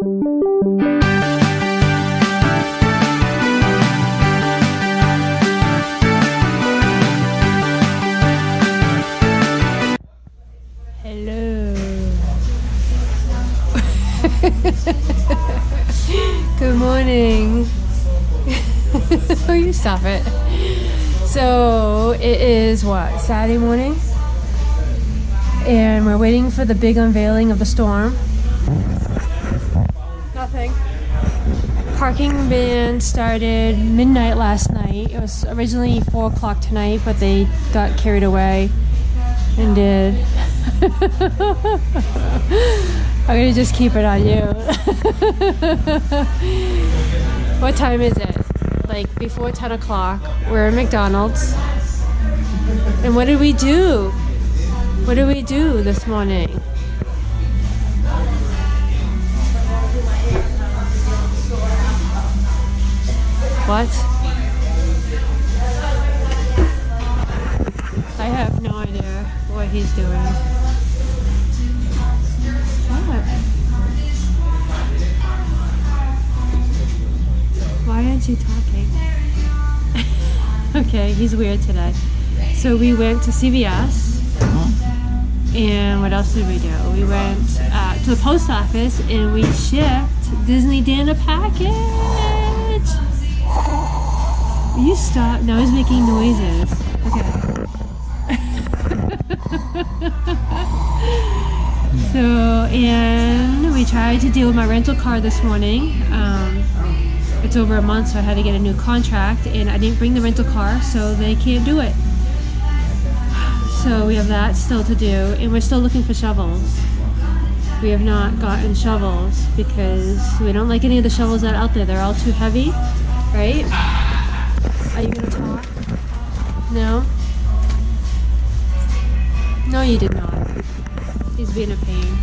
Good morning. Oh, you stop it. So it is what, Saturday morning, and we're waiting for the big unveiling of the storm. Nothing. Parking ban started midnight last night. It was originally 4 o'clock tonight, but they got carried away and did. I'm gonna just keep it on you. What time is it? Like before 10 o'clock. We're at McDonald's. And what did we do? What did we do this morning? What? I have no idea what he's doing. Why aren't you talking? Okay, he's weird today. So we went to CVS, and what else did we do? We went to the post office and we shipped Disney Dan a package. Will you stop? Now he's making noises. Okay. So, and we tried to deal with my rental car this morning. It's over a month, so I had to get a new contract, and I didn't bring the rental car, so they can't do it. So we have that still to do, and we're still looking for shovels. We have not gotten shovels because we don't like any of the shovels that are out there. They're all too heavy, right? Are you gonna talk? No? No, you did not. He's being a pain.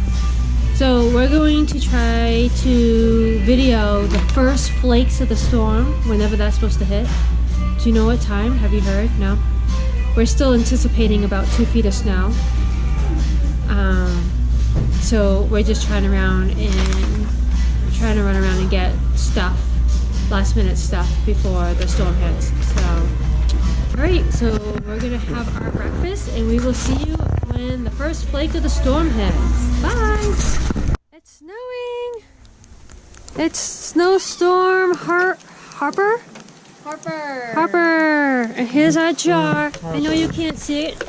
So we're going to try to video the first flakes of the storm, whenever that's supposed to hit. Do you know what time? Have you heard? No? We're still anticipating about 2 feet of snow. So we're just trying to run around and get stuff, last minute stuff before the storm hits. So, alright, so we're gonna have our breakfast and we will see you when the first flake of the storm hits. Bye! It's snowing! It's Snowstorm Harper? Harper! And here's our jar. I know you can't see it.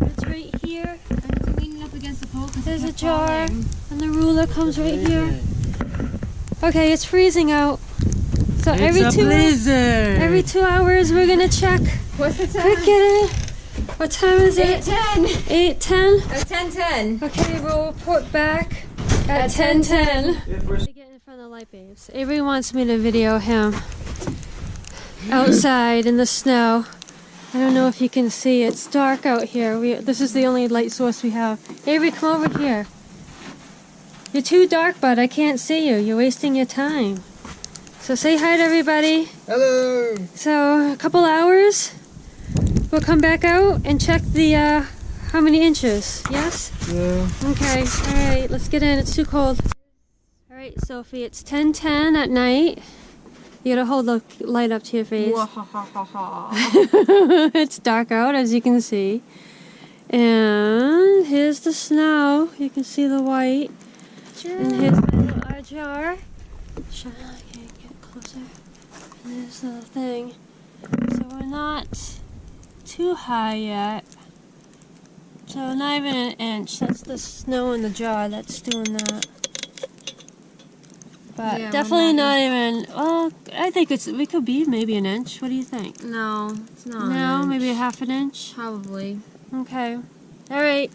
It's right here. I'm leaning up against the pole. There's a jar. And the ruler comes right here. Okay, it's freezing out. So every 2 hours we're gonna check. What's the time? Quick, get it. What time is it? 8:10. 8:10? 10:10. Okay, we'll report back at 10:10. Get in front of the light, babes. Avery wants me to video him outside in the snow. I don't know if you can see. It's dark out here. This is the only light source we have. Avery, come over here. You're too dark, bud. I can't see you. You're wasting your time. So say hi to everybody. Hello. So a couple hours, we'll come back out and check the how many inches. Yes? Yeah. Okay. All right. Let's get in. It's too cold. All right, Sophie. It's 10:10 at night. You gotta hold the light up to your face. It's dark out, as you can see. And here's the snow. You can see the white. And here's our jar. I can't get closer. And there's the thing. So we're not too high yet. So not even an inch. That's the snow in the jar that's doing that. But yeah, definitely not even. Well, I think we could be maybe an inch. What do you think? No, it's not. No, maybe a half an inch. Probably. Okay. All right.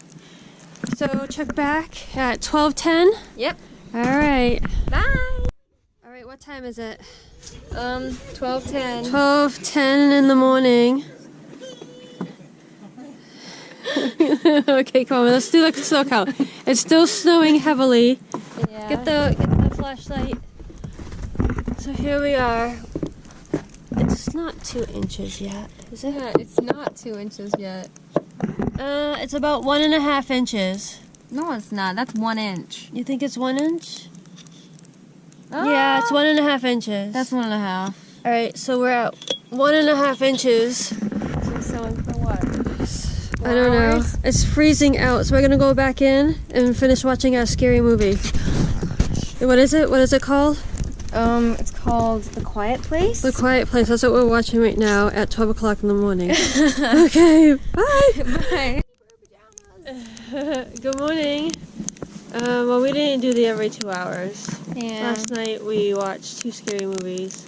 So check back at 12:10. Yep. All right. Bye. All right. What time is it? 12:10. 12:10 in the morning. Okay, come on. Let's do the snow count. It's still snowing heavily. Yeah. Get the flashlight. So here we are. It's not 2 inches yet, is it? Yeah, it's not 2 inches yet. It's about 1.5 inches. No, it's not. That's 1 inch. You think it's 1 inch? Yeah, it's 1.5 inches. That's 1.5. All right, so we're at 1.5 inches. So sewing for what? I don't know. It's freezing out, so we're gonna go back in and finish watching our scary movie. What is it? What is it called? It's called The Quiet Place. The Quiet Place. That's what we're watching right now at 12 o'clock in the morning. Okay, bye. Bye. Good morning. Well, we didn't do the every 2 hours. Yeah. Last night we watched 2 scary movies.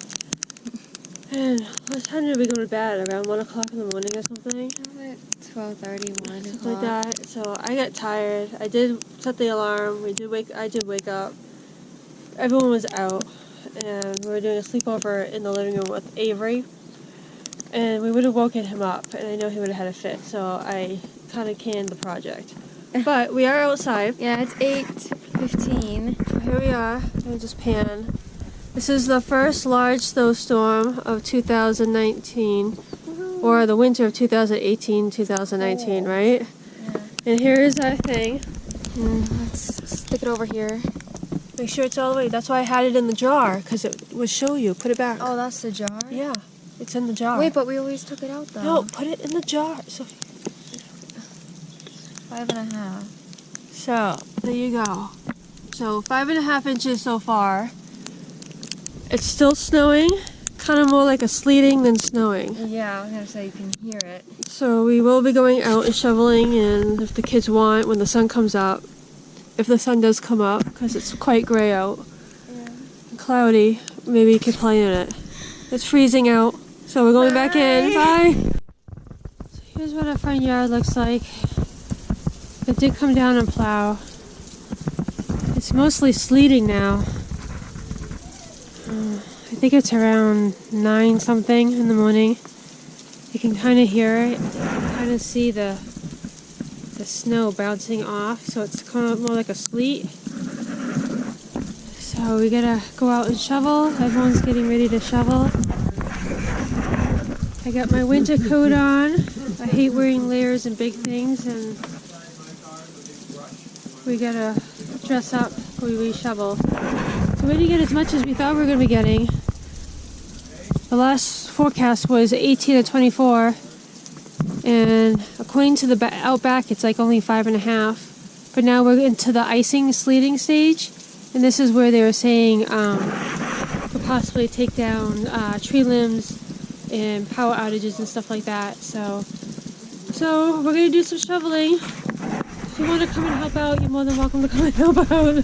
And what time did we go to bed? Around 1 o'clock in the morning or something? 12:30, 1 Something like that. So I got tired. I did set the alarm. I did wake up. Everyone was out. And we were doing a sleepover in the living room with Avery. And we would have woken him up. And I know he would have had a fit. So I kind of canned the project. But we are outside. Yeah, it's 8:15. Here we are. Let me just pan. This is the first large snowstorm of 2019, or the winter of 2018-2019, right? Yeah. And here is our thing. Let's stick it over here. Make sure it's all the way. That's why I had it in the jar, because it would show you. Put it back. Oh, that's the jar? Yeah, it's in the jar. Wait, but we always took it out though. No, put it in the jar. So 5.5. So, there you go. So, 5.5 inches so far. It's still snowing, kind of more like a sleeting than snowing. Yeah, I was gonna say you can hear it. So we will be going out and shoveling, and if the kids want, when the sun comes up, if the sun does come up, because it's quite gray out, Yeah. and cloudy, maybe you could play in it. It's freezing out, so we're going back in. Bye! So here's what our front yard looks like. It did come down and plow. It's mostly sleeting now. I think it's around 9 something in the morning. You can kind of hear it. You can kind of see the snow bouncing off, so it's kind of more like a sleet. So we gotta go out and shovel. Everyone's getting ready to shovel. I got my winter coat on. I hate wearing layers and big things, and we gotta dress up when we shovel. So we didn't get as much as we thought we were going to be getting. The last forecast was 18 to 24, and according to the Outback, it's like only 5.5. But now we're into the icing, sleeting stage, and this is where they were saying could possibly take down tree limbs and power outages and stuff like that. So we're going to do some shoveling. If you want to come and help out, you're more than welcome to come and help out.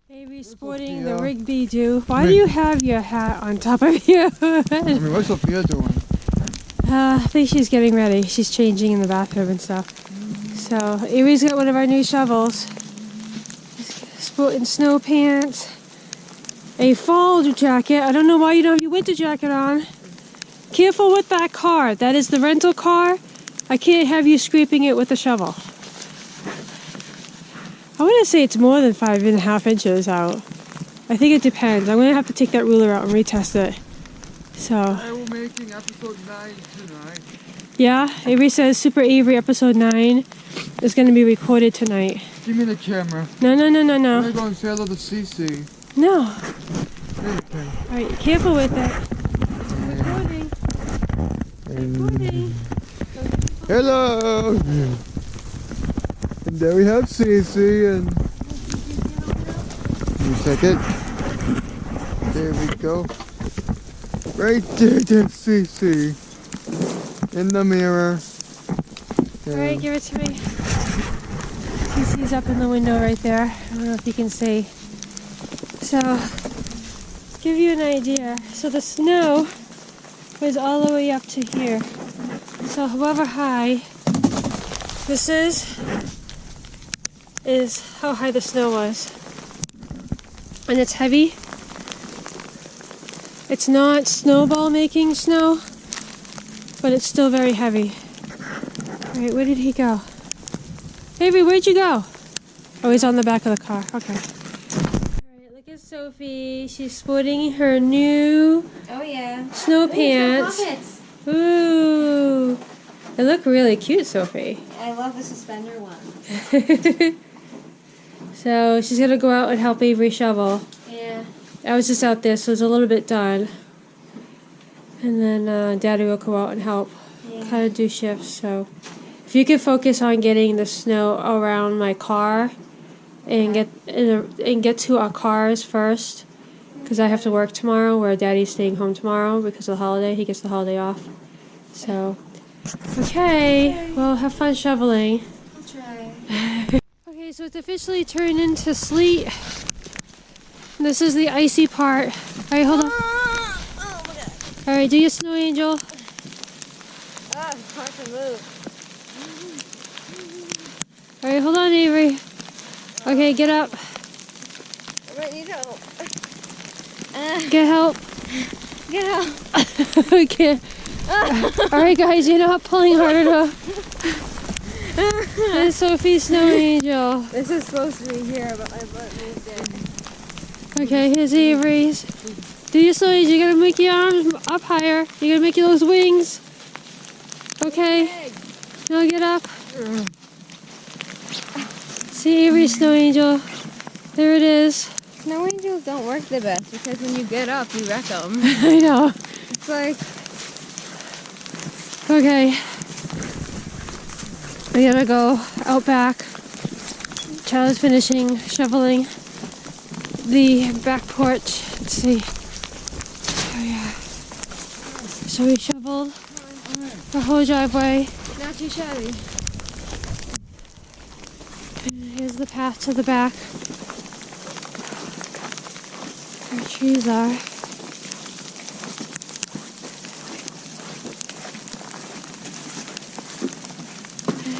Avery's sporting the Rigby do. Why do you have your hat on top of your head? I mean, what's Sophia doing? I think she's getting ready. She's changing in the bathroom and stuff. So Avery's got one of our new shovels. Sporting snow pants. A fall jacket. I don't know why you don't have your winter jacket on. Careful with that car. That is the rental car. I can't have you scraping it with a shovel. I want to say it's more than 5.5 inches out. I think it depends. I'm going to have to take that ruler out and retest it. So. I will making episode 9 tonight. Yeah, Avery says Super Avery episode 9 is going to be recorded tonight. Give me the camera. No. I'm going to go and say hello to Cece. No. Okay. Alright, careful with it. Recording. Hello! And there we have Cece, and you check it. There we go. Right there's Cece. In the mirror. Alright, give it to me. Cece's up in the window right there. I don't know if you can see. So, give you an idea. So the snow was all the way up to here. So however high this is how high the snow was. And it's heavy. It's not snowball making snow, but it's still very heavy. Alright, where did he go? Avery, where'd you go? Oh, he's on the back of the car. Okay. Alright, look at Sophie. She's sporting her new snow pants. Ooh. They look really cute, Sophie. I love the suspender one. So she's gonna go out and help Avery shovel. Yeah. I was just out there, so it's a little bit done. And then Daddy will go out and help kind of do shifts. So if you could focus on getting the snow around my car and get to our cars first, because I have to work tomorrow, where Daddy's staying home tomorrow because of the holiday. He gets the holiday off. So, okay, well, have fun shoveling. I'll try. Okay, so it's officially turned into sleet. This is the icy part. Alright, hold on. Oh my god. Alright, do your snow angel. Ah, it's hard to move. Alright, hold on, Avery. Okay, get up. I might need help. Get help. Get help. Okay. Alright, guys, you're not pulling hard enough. This is Sophie's snow angel. This is supposed to be here, but my butt moved it. Okay, here's Avery's. Do your snow angel. You're gonna make your arms up higher. You're gonna make those wings. Okay. Now get up. See Avery's snow angel. There it is. Snow angels don't work the best because when you get up, you wreck them. I know. It's like, Okay. We gotta go out back. Charlie's finishing shoveling the back porch. Let's see. Oh yeah. So we shoveled the whole driveway. not too shabby. And here's the path to the back. Where the trees are.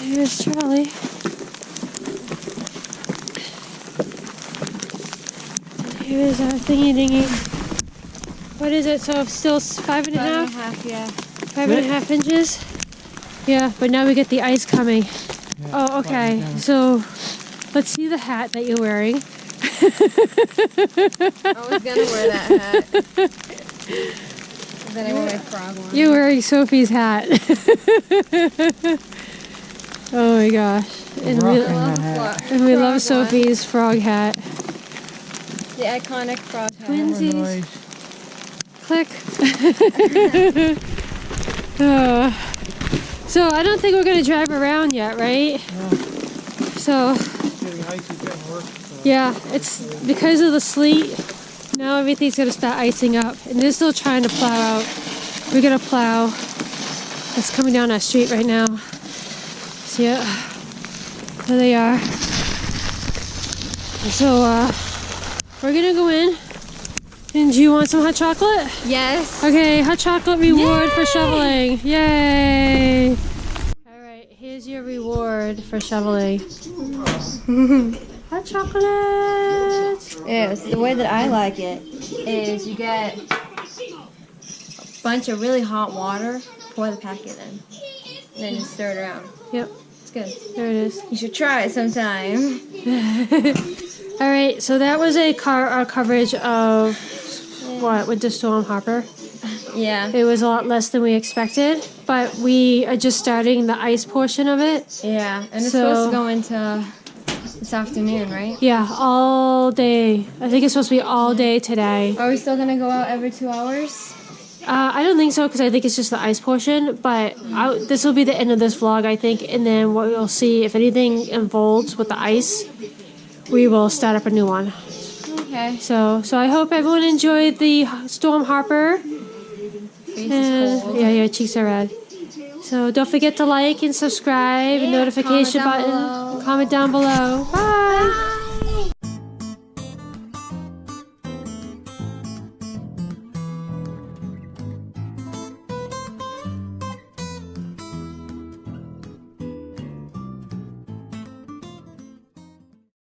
Here's Charlie. And here's our thingy-dingy. What is it? So still 5.5? 5.5, yeah. 5.5 inches? Yeah, but now we get the ice coming. Yeah, Oh, okay. So let's see the hat that you're wearing. I was gonna wear that hat. Then I wore my frog one. You're wearing Sophie's hat. Oh my gosh. And we, Rocking that hat. and we love Frog one. Sophie's frog hat. The iconic frog hat. Twinsies. Click. So I don't think we're going to drive around yet, right? No. So It's getting icy, getting worse. yeah, it's because of the sleet. Now everything's going to start icing up. And they're still trying to plow out. We're going to plow. It's coming down our street right now. See it? There they are. So we're going to go in. And do you want some hot chocolate? Yes. Okay, hot chocolate reward for shoveling. Yay! Alright, here's your reward for shoveling. Hot chocolate! Yes, the way that I like it is you get a bunch of really hot water, pour the packet in, and then you stir it around. Yep, It's good. there it is. You should try it sometime. Alright, so that was a coverage of what, with the Storm Harper. Yeah. It was a lot less than we expected, but we are just starting the ice portion of it. Yeah, and it's So- supposed to go into this afternoon, right? Yeah, all day. I think it's supposed to be all day today. Are we still gonna go out every 2 hours? I don't think so because I think it's just the ice portion, but this will be the end of this vlog, I think, and then what we'll see, if anything unfolds with the ice, we will start up a new one. Okay. So I hope everyone enjoyed the Storm Harper. Face And is cold. yeah, your cheeks are red. So don't forget to like and subscribe and Yeah, notification comment down button. below. Comment down below. Bye. Bye.